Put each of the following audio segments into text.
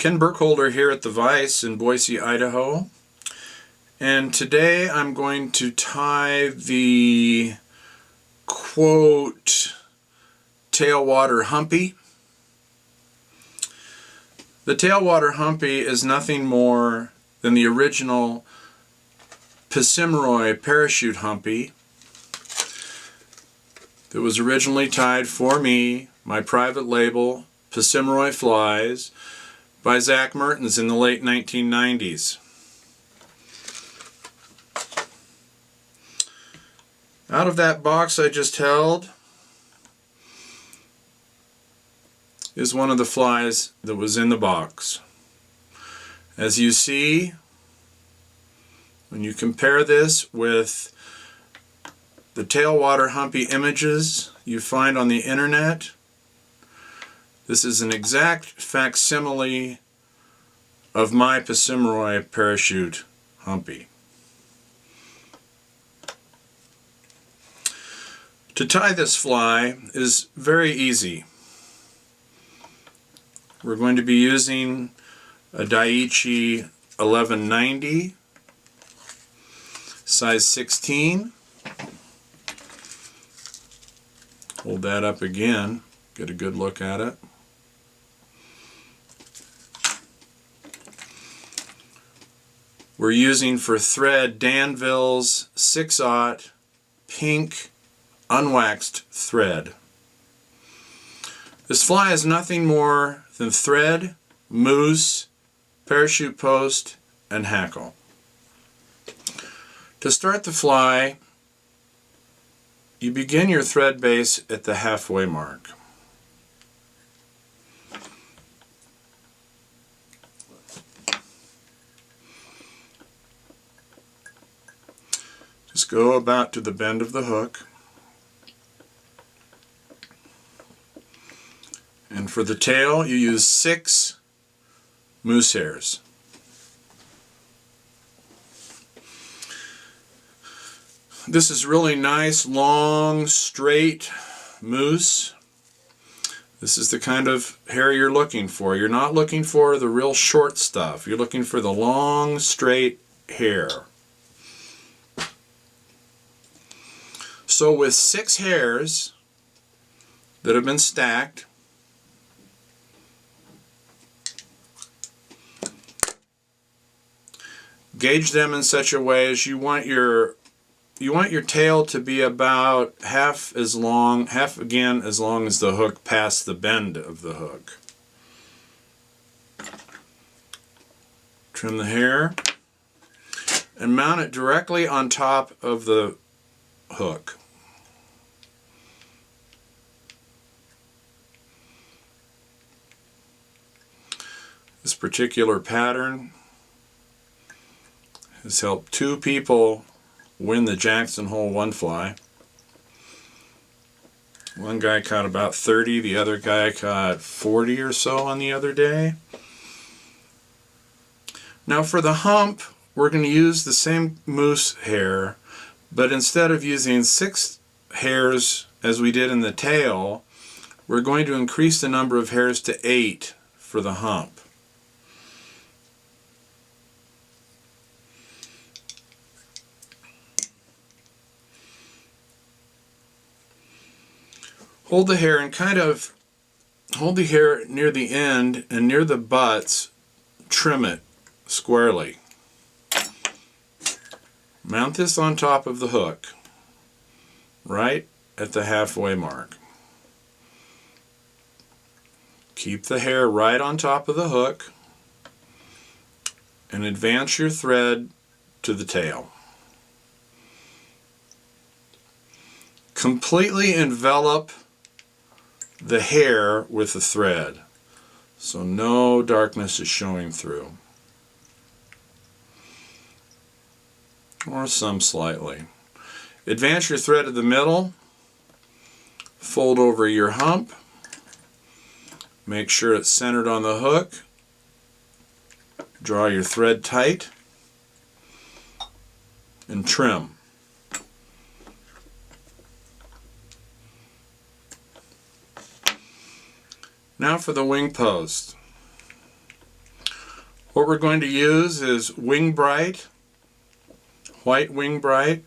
Ken Burkholder here at the Vice in Boise, Idaho. And today I'm going to tie the quote Tailwater Humpy. The Tailwater Humpy is nothing more than the original Pacimmeroy parachute humpy that was originally tied for me, my private label, Pacimmeroy Flies, by Zach Mertens in the late 1990s. Out of that box I just held is one of the flies that was in the box. As you see, when you compare this with the Tailwater Humpy images you find on the internet, this is an exact facsimile of my Pacimmeroy parachute humpy. To tie this fly is very easy. We're going to be using a Daiichi 1190, size 16. Hold that up again, get a good look at it. We're using for thread Danville's 6/0 pink unwaxed thread. This fly is nothing more than thread, mousse, parachute post, and hackle. To start the fly, you begin your thread base at the halfway mark. Just go about to the bend of the hook. And for the tail, you use 6 moose hairs. This is really nice, long, straight moose. This is the kind of hair you're looking for. You're not looking for the real short stuff. You're looking for the long, straight hair. So with 6 hairs that have been stacked, gauge them in such a way as you want your tail to be about half as long as the hook past the bend of the hook. Trim the hair and mount it directly on top of the hook. This particular pattern has helped 2 people win the Jackson Hole 1 fly. One guy caught about 30, the other guy caught 40 or so on the other day. Now for the hump, we're going to use the same moose hair, but instead of using 6 hairs as we did in the tail, we're going to increase the number of hairs to 8 for the hump. Hold the hair and hold the hair near the end and near the butts, trim it squarely. Mount this on top of the hook, right at the halfway mark. Keep the hair right on top of the hook and advance your thread to the tail. Completely envelop the hair with the thread, so no darkness is showing through, or some slightly. Advance your thread to the middle, fold over your hump, make sure it's centered on the hook, draw your thread tight, and trim. Now for the wing post. What we're going to use is Wing Bright, white Wing Bright,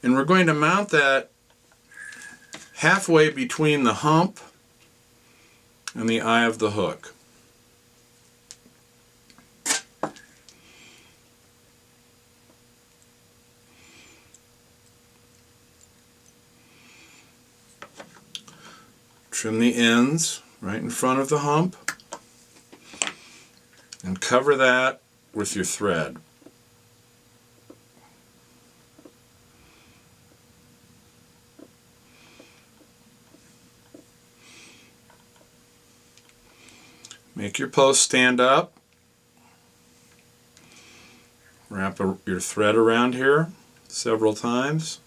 and we're going to mount that halfway between the hump and the eye of the hook. Trim the ends right in front of the hump and cover that with your thread. Make your post stand up. Wrap your thread around here several times.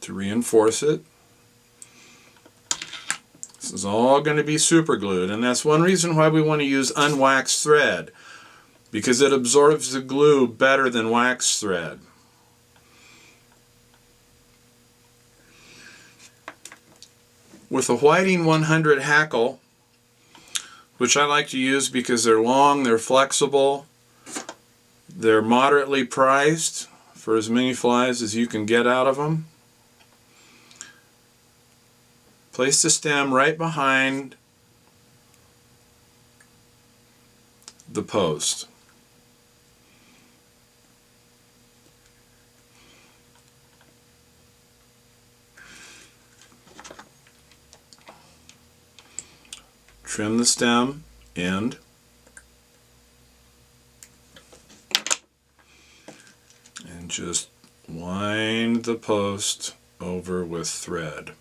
To reinforce it. This is all going to be super glued, and that's one reason why we want to use unwaxed thread, because it absorbs the glue better than waxed thread. With a Whiting 100 hackle, which I like to use because they're long, they're flexible, they're moderately priced for as many flies as you can get out of them. Place the stem right behind the post. Trim the stem end. And just wind the post over with thread.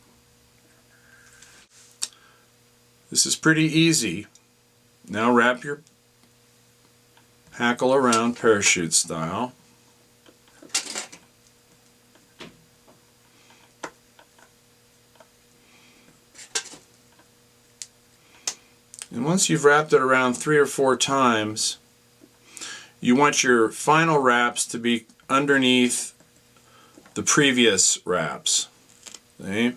This is pretty easy. Now wrap your hackle around parachute style. And once you've wrapped it around 3 or 4 times, you want your final wraps to be underneath the previous wraps. See?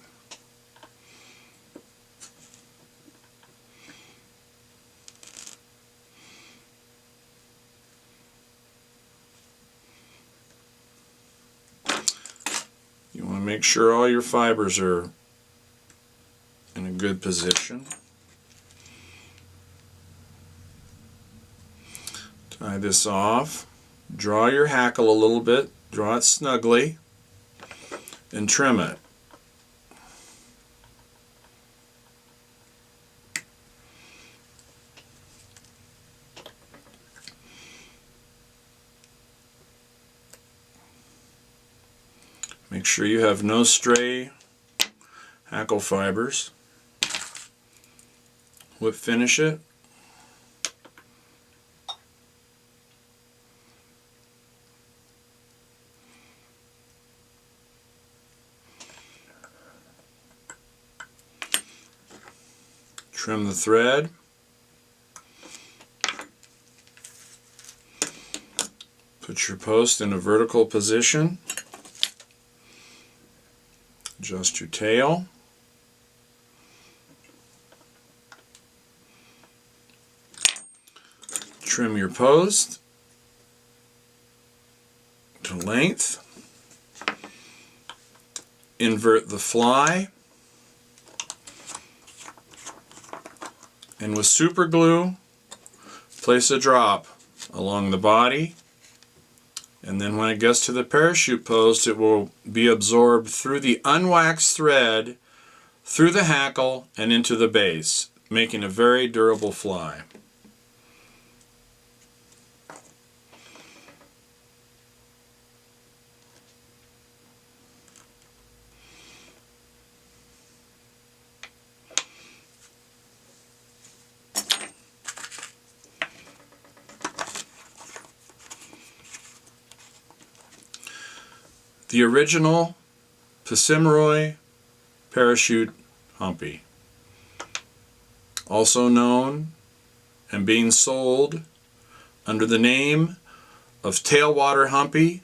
You want to make sure all your fibers are in a good position. Tie this off. Draw your hackle a little bit. Draw it snugly. And trim it. Make sure you have no stray hackle fibers. Whip finish it. Trim the thread. Put your post in a vertical position. Adjust your tail. Trim your post to length. Invert the fly. And with super glue, place a drop along the body, and then when it gets to the parachute post, it will be absorbed through the unwaxed thread, through the hackle, and into the base, making a very durable fly. The original Passamaroy parachute humpy, also known and being sold under the name of Tailwater Humpy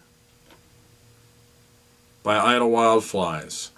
by Idlewild Flies.